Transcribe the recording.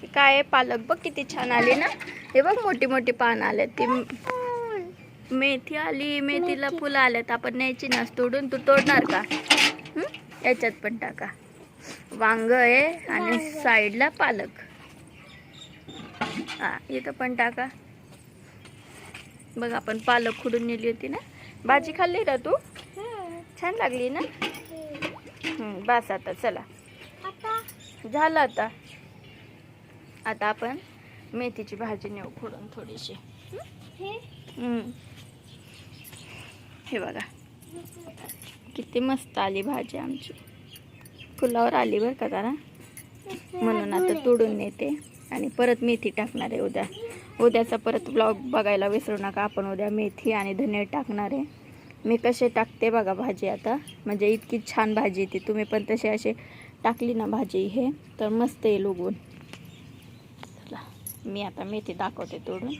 काय आहे? पालक बघ किती छान आली ना. हे बघ मोठी मोठी पान आले. ती मेथी आली. मेथीला फुलं आलेत. आपण न्यायची ना तोडून. तू तोडणार का? याच्यात पण टाका. वांग आहे आणि साईडला पालक. हा इथं पण टाका. बघ आपण पालक खुडून नेली होती ना. भाजी खाल्ली ना तू? छान लागली ना. बस आता चला झालं. आता आपण मेथीची भाजी नेऊ खुडून थोडीशी. हे बघा किती मस्त आली भाजी आमची. फुलावर आली बरं का जरा. म्हणून आता तोडून नेते आणि परत मेथी टाकणार आहे उद्या. उद्याचा परत ब्लॉग बघायला विसरू नका. आपण उद्या मेथी आणि धने टाकणार आहे. मी कसे टाकते बघा भाजी आता. म्हणजे इतकी छान भाजी येते. तुम्ही पण तसे असे टाकली ना भाजी हे तर मस्त येईल उगवून. चला मी आता मेथी दाखवते तोडून.